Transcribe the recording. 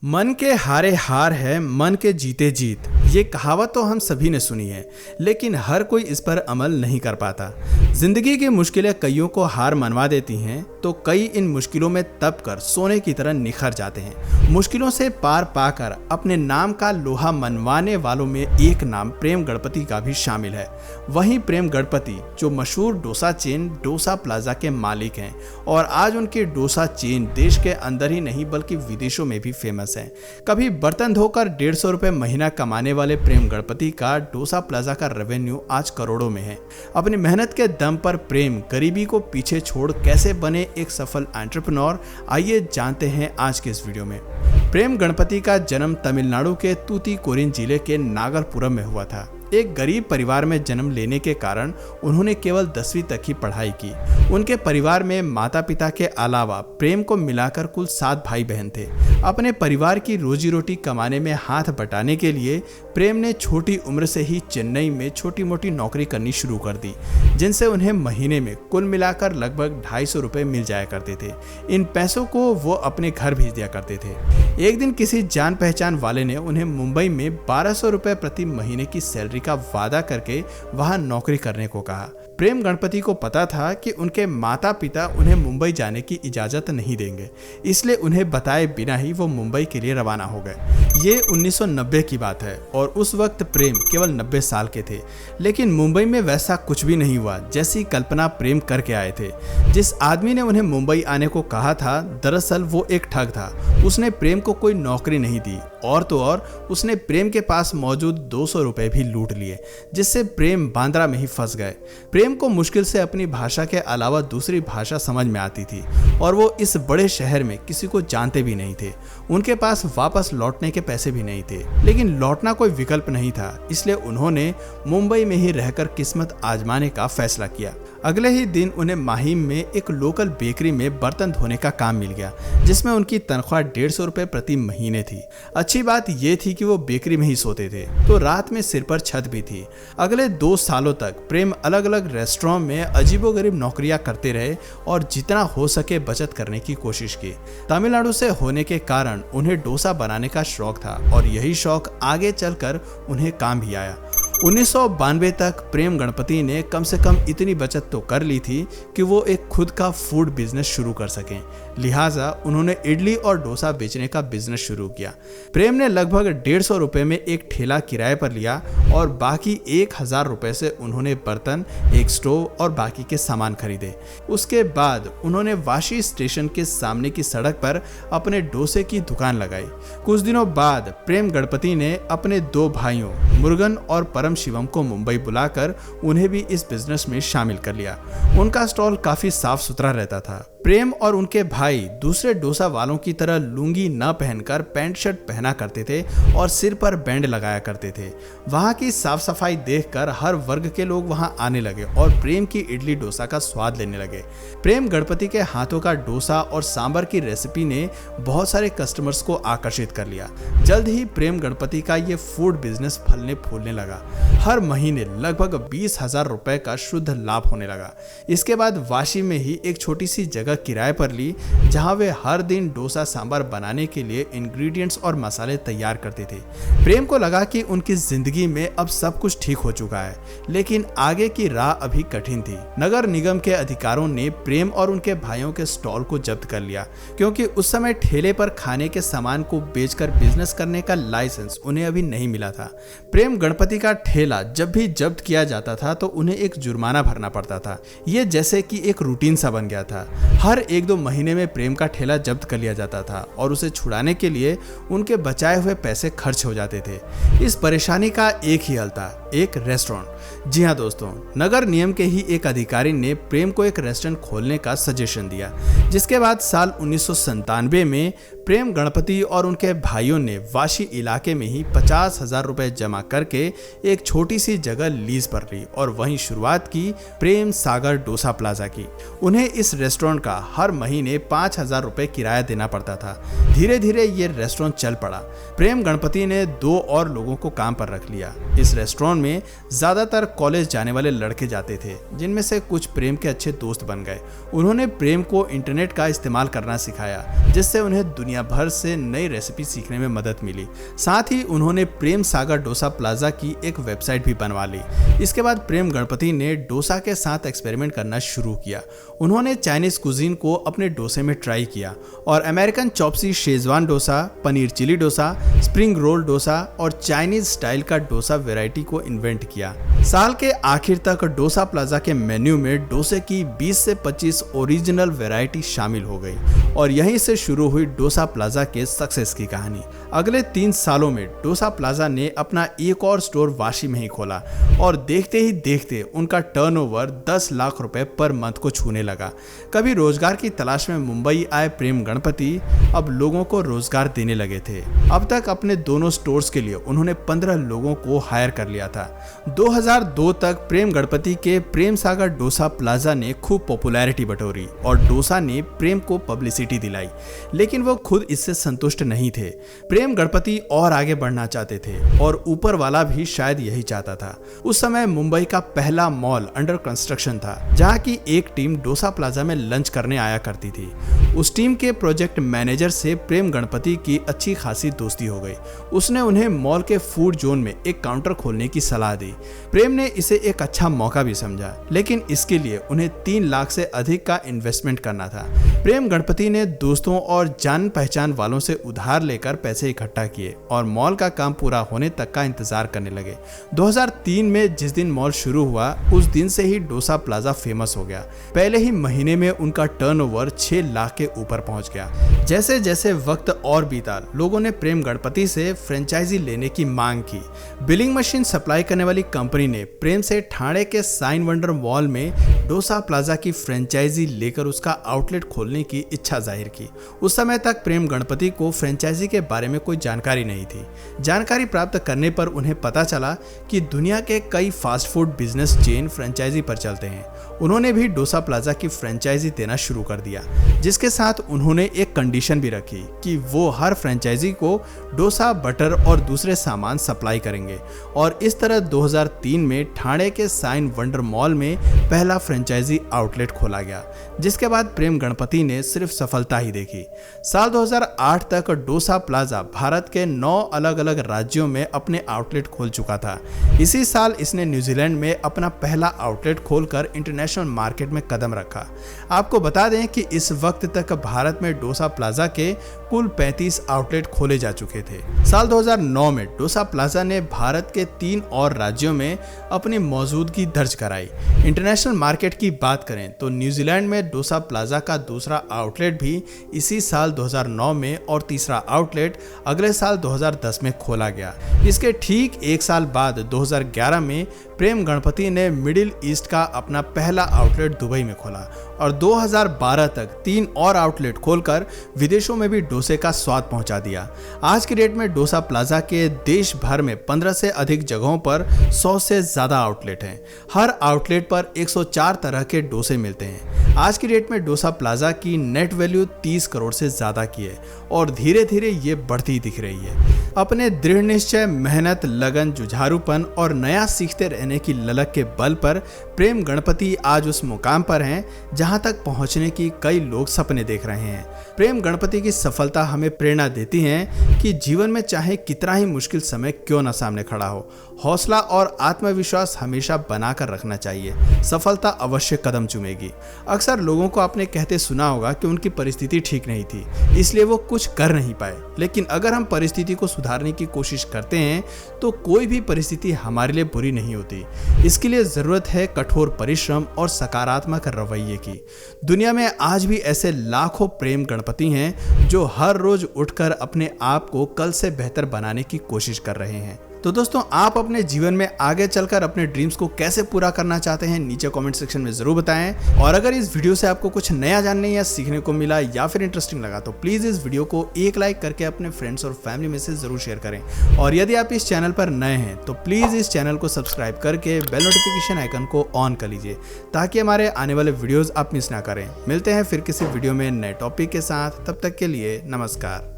मन के हारे हार है, मन के जीते जीत। ये कहावत तो हम सभी ने सुनी है, लेकिन हर कोई इस पर अमल नहीं कर पाता। जिंदगी की मुश्किलें कईयों को हार मनवा देती हैं, तो कई इन मुश्किलों में तप कर सोने की तरह निखर जाते हैं। मुश्किलों से पार पाकर अपने नाम का लोहा मनवाने वालों में एक नाम प्रेम गणपति का भी शामिल है। वहीं प्रेम गणपति जो मशहूर डोसा चेन डोसा प्लाजा के मालिक हैं और आज उनकी डोसा चेन देश के अंदर ही नहीं बल्कि विदेशों में भी फेमस है। कभी बर्तन धोकर 150 रुपए महीना कमाने वाले प्रेम गणपति का डोसा प्लाजा का रेवेन्यू आज करोड़ों में है। अपनी मेहनत के दम पर प्रेम गरीबी को पीछे छोड़ कैसे बने एक सफल एंटरप्रेन्योर, आइए जानते हैं आज के इस वीडियो में। प्रेम गणपति का जन्म तमिलनाडु के तूतीकोरिन जिले के नागरपुरम में हुआ था। एक गरीब परिवार में जन्म लेने के कारण उन्होंने केवल 10वीं तक ही पढ़ाई की। उनके परिवार में माता पिता के अलावा प्रेम को मिलाकर कुल 7 भाई बहन थे। अपने परिवार की रोजी रोटी कमाने में हाथ बटाने के लिए प्रेम ने छोटी उम्र से ही चेन्नई में छोटी मोटी नौकरी करनी शुरू कर दी, जिनसे उन्हें महीने में कुल मिलाकर लगभग 250 रुपए मिल जाया करते थे। इन पैसों को वो अपने घर भेज दिया करते थे। एक दिन किसी जान पहचान वाले ने उन्हें मुंबई में 1200 रुपए प्रति महीने की सैलरी का वादा करके वहां नौकरी करने को कहा। प्रेम गणपति को पता था कि उनके माता पिता उन्हें मुंबई जाने की इजाजत नहीं देंगे, इसलिए उन्हें बताए बिना ही वो मुंबई के लिए रवाना हो गए। ये 1990 की बात है और उस वक्त प्रेम केवल 90 साल के थे, लेकिन मुंबई में वैसा कुछ भी नहीं हुआ जैसी कल्पना प्रेम करके आए थे। जिस आदमी ने उन्हें मुंबई आने को कहा था, दरअसल वो एक ठग था। उसने प्रेम को कोई नौकरी नहीं दी और तो और उसने प्रेम के पास मौजूद 200 रुपए भी लूट लिए, जिससे प्रेम बांद्रा में ही फंस गए। प्रेम को मुश्किल से अपनी भाषा के अलावा दूसरी भाषा समझ में आती थी और वो इस बड़े शहर में किसी को जानते भी नहीं थे। उनके पास वापस लौटने के पैसे भी नहीं थे, लेकिन लौटना कोई विकल्प नहीं था, इसलिए उन्होंने मुंबई में ही रहकर किस्मत आजमाने का फैसला किया। अगले ही दिन उन्हें माहिम में एक लोकल बेकरी में बर्तन धोने का काम मिल गया, जिसमें उनकी तनख्वाह 150 रुपए प्रति महीने थी। अच्छी बात यह थी कि वो बेकरी में ही सोते थे, तो रात में सिर पर छत भी थी। अगले 2 सालों तक प्रेम अलग अलग रेस्टोरेंट में अजीबोगरीब नौकरियां करते रहे और जितना हो सके बचत करने की कोशिश की। तमिलनाडु से होने के कारण उन्हें डोसा बनाने का शौक था और यही शौक आगे चलकर उन्हें काम भी आया। 1992 तक प्रेम गणपति ने कम से कम इतनी बचत तो कर ली थी कि वो एक खुद का फूड बिजनेस शुरू कर सकें। लिहाजा उन्होंने इडली और डोसा बेचने का बिजनेस शुरू किया। प्रेम ने लगभग 150 रुपए में एक ठेला किराए पर लिया और बाकी 1000 रुपए से उन्होंने बर्तन, एक स्टोव और बाकी के सामान खरीदे। उसके बाद उन्होंने वाशी स्टेशन के सामने की सड़क पर अपने डोसे की दुकान लगाई। कुछ दिनों बाद प्रेम गणपति ने अपने 2 भाइयों मुरुगन और परम शिवम को मुंबई बुलाकर उन्हें भी इस बिजनेस में शामिल कर लिया। उनका स्टॉल काफी साफ सुथरा रहता था। प्रेम और उनके भाई दूसरे डोसा वालों की तरह लुंगी न पहनकर पैंट शर्ट पहना करते थे और सिर पर बैंड लगाया करते थे। वहां की साफ सफाई देखकर हर वर्ग के लोग वहां आने लगे और प्रेम की इडली डोसा का स्वाद लेने लगे। प्रेम गणपति के हाथों का डोसा और सांबर की रेसिपी ने बहुत सारे कस्टमर्स को आकर्षित कर लिया। जल्द ही प्रेम गणपति का ये फूड बिजनेस फलने फूलने लगा। हर महीने लगभग 20,000 रुपए का शुद्ध लाभ होने लगा। इसके बाद वाशी में ही एक छोटी सी जगह किराए पर ली, जहां वे हर दिन डोसा सांभर बनाने के लिए इंग्रेडिएंट्स और मसाले तैयार करते थे। प्रेम को लगा कि उनकी जिंदगी में अब सब कुछ ठीक हो चुका है, लेकिन आगे की राह अभी कठिन थी। नगर निगम के अधिकारियों ने प्रेम और उनके भाइयों के स्टॉल को जब्त कर लिया, क्योंकि उस समय ठेले पर खाने के सामान को बेचकर बिजनेस करने का लाइसेंस उन्हें अभी नहीं मिला था। प्रेम गणपति का ठेला जब भी जब्त किया जाता था तो उन्हें एक जुर्माना भरना पड़ता था। ये जैसे कि एक रूटीन सा बन गया था। हर 1-2 महीने में प्रेम का ठेला जब्त कर लिया जाता था और उसे छुड़ाने के लिए उनके बचाए हुए पैसे खर्च हो जाते थे। इस परेशानी का एक ही हल था, एक रेस्टोरेंट। जी हाँ दोस्तों, नगर निगम के ही एक अधिकारी ने प्रेम को एक रेस्टोरेंट खोलने का सजेशन दिया, जिसके बाद साल 1997 में प्रेम गणपति और उनके भाइयों ने वाशी इलाके में ही 50,000 रुपए जमा करके एक छोटी सी जगह लीज पर ली और वहीं शुरुआत की प्रेम सागर डोसा प्लाजा की। उन्हें इस रेस्टोरेंट का का हर महीने 5,000 रुपए किराया देना पड़ता था। धीरे धीरे ये रेस्टोरेंट चल पड़ा। प्रेम गणपति ने 2 और लोगों को काम पर रख लिया। इस रेस्टोरेंट में ज्यादातर कॉलेज जाने वाले लड़के जाते थे, जिनमें से कुछ प्रेम के अच्छे दोस्त बन गए। उन्होंने प्रेम को इंटरनेट का इस्तेमाल करना सिखाया, जिससे उन्हें दुनिया भर से नई रेसिपी सीखने में मदद मिली। साथ ही उन्होंने प्रेम सागर डोसा प्लाजा की एक वेबसाइट भी बनवा ली। इसके बाद प्रेम गणपति ने डोसा के साथ एक्सपेरिमेंट करना शुरू किया। उन्होंने चाइनीज कुजीन को अपने डोसे में ट्राई किया और American chopsuey Schezwan dosa, paneer chilli dosa, spring roll dosa और चाइनीज स्टाइल का डोसा वैरायटी को इन्वेंट किया। साल के आखिर तक डोसा प्लाजा के मेन्यू में डोसे की 20 से 25 ओरिजिनल वैरायटी शामिल हो गई और यहीं से शुरू हुई डोसा प्लाजा के सक्सेस की कहानी। अगले 3 सालों में डोसा प्लाजा ने अपना एक और स्टोर वाशी में ही खोला और देखते ही देखते उनका टर्नओवर 10 लाख रुपए पर मंथ को छूने लगा। कभी रोजगार की तलाश में मुंबई आए प्रेम गणपति अब लोगों को रोजगार देने लगे थे। अब तक अपने दोनों स्टोर्स के लिए उन्होंने 15 लोगों को हायर कर लिया था। 2002 तक प्रेम गणपति के प्रेम सागर डोसा प्लाजा ने खूब पॉपुलैरिटी बटोरी और डोसा ने प्रेम को पब्लिसिटी दिलाई, लेकिन वो खुद इससे संतुष्ट नहीं थे। प्रेम गणपति और आगे बढ़ना चाहते थे और ऊपर वाला भी शायद यही चाहता था। उस समय मुंबई का पहला मॉल अंडर कंस्ट्रक्शन था, जहां की एक टीम डोसा प्लाजा में लंच करने आया करती थी। उस टीम के प्रोजेक्ट मैनेजर से प्रेम गणपति की अच्छी खासी दोस्ती हो गई। उसने उन्हें मॉल के फूड जोन में एक काउंटर खोलने की सलाह दी। प्रेम ने इसे एक अच्छा मौका भी समझा, लेकिन इसके लिए उन्हें 3 लाख से अधिक का इन्वेस्टमेंट करना था। प्रेम गणपति ने दोस्तों और जान पहचान वालों से उधार लेकर पैसे इकट्ठा किए और मॉल का काम पूरा होने तक का इंतजार करने लगे। 2003 में जिस दिन मॉल शुरू हुआ, उस दिन से ही डोसा प्लाजा फेमस हो गया। पहले ही महीने में उनका टर्नओवर 6 लाख के ऊपर पहुंच गया। जैसे जैसे वक्त और बीता, लोगों ने प्रेम गणपति से फ्रेंचाइजी लेने की मांग की। बिलिंग मशीन सप्लाई करने वाली कंपनी ने प्रेम से ठाणे के साइन वंडर मॉल में डोसा प्लाजा की फ्रेंचाइजी लेकर उसका आउटलेट खोलने की इच्छा जाहिर की। उस समय तक प्रेम गणपति को फ्रेंचाइजी के बारे में कोई जानकारी नहीं थी। जानकारी प्राप्त करने पर उन्हें पता चला कि दुनिया के कई fast food business chain franchisee पर चलते हैं। उन्होंने भी डोसा प्लाजा की फ्रेंचाइजी देना शुरू कर दिया, जिसके साथ उन्होंने एक कंडीशन भी रखी कि वो हर फ्रेंचाइजी को डोसा, बटर और दूसरे सामान सप्लाई करेंगे। और इस तरह 2003 में ठाणे के साइन वंडर मॉल में पहला फ्रेंचाइजी आउटलेट खोला गया, जिसके बाद प्रेम गणपति ने सिर्फ सफलता ही देखी। साल 2008 तक डोसा प्लाजा भारत के 9 अलग अलग राज्यों में अपने आउटलेट खोल चुका था। इसी साल इसने न्यूजीलैंड में अपना पहला आउटलेट खोलकर इंटरनेशनल मार्केट में कदम रखा। आपको बता दें कि इस वक्त तक भारत में डोसा प्लाजा के कुल 35 आउटलेट खोले जा चुके थे। साल 2009 में डोसा प्लाजा ने भारत के 3 और राज्यों में अपनी मौजूदगी दर्ज कराई। इंटरनेशनल मार्केट की बात करें तो न्यूजीलैंड में डोसा प्लाजा का दूसरा आउटलेट भी इसी साल 2009 में और तीसरा आउटलेट अगले साल 2010 में खोला गया। इसके ठीक 1 साल बाद 2011 में प्रेम गणपति ने मिडिल ईस्ट का अपना पहला आउटलेट दुबई में खोला और 2012 तक 3 और आउटलेट खोलकर विदेशों में भी डोसे का स्वाद पहुंचा दिया। आज की डेट में डोसा प्लाजा के देश भर में 15 से अधिक जगहों पर 100 से ज्यादा आउटलेट हैं। हर आउटलेट पर 104 तरह के डोसे मिलते हैं। आज की डेट में डोसा प्लाजा की नेट वैल्यू 30 करोड़ से ज्यादा की है और धीरे धीरे ये बढ़ती दिख रही है। अपने दृढ़ निश्चय, मेहनत, लगन, जुझारूपन और नया सीखते रहने की ललक के बल पर प्रेम गणपति आज उस मुकाम पर हैं जहां तक पहुंचने की कई लोग सपने देख रहे हैं। प्रेम गणपति की सफलता हमें प्रेरणा देती है कि जीवन में चाहे कितना ही मुश्किल समय क्यों न सामने खड़ा हो, हौसला और आत्मविश्वास हमेशा बनाकर रखना चाहिए। सफलता अवश्य कदम चूमेगी। अक्सर लोगों को आपने कहते सुना होगा कि उनकी परिस्थिति ठीक नहीं थी, इसलिए वो कुछ कर नहीं पाए। लेकिन अगर हम परिस्थिति को सुधारने की कोशिश करते हैं तो कोई भी परिस्थिति हमारे लिए बुरी नहीं होती। इसके लिए जरूरत है कठोर परिश्रम और सकारात्मक रवैये की। दुनिया में आज भी ऐसे लाखों प्रेम गणपति हैं जो हर रोज उठकर अपने आप को कल से बेहतर बनाने की कोशिश कर रहे हैं। तो दोस्तों, आप अपने जीवन में आगे चलकर अपने ड्रीम्स को कैसे पूरा करना चाहते हैं, नीचे कमेंट सेक्शन में जरूर बताएं। और अगर इस वीडियो से आपको कुछ नया जानने या सीखने को मिला या फिर इंटरेस्टिंग लगा तो प्लीज इस वीडियो को एक लाइक करके अपने फ्रेंड्स और फैमिली में से जरूर शेयर करें। और यदि आप इस चैनल पर नए हैं तो प्लीज इस चैनल को सब्सक्राइब करके बेल नोटिफिकेशन आइकन को ऑन कर लीजिए, ताकि हमारे आने वाले वीडियोस आप मिस ना करें। मिलते हैं फिर किसी वीडियो में नए टॉपिक के साथ, तब तक के लिए नमस्कार।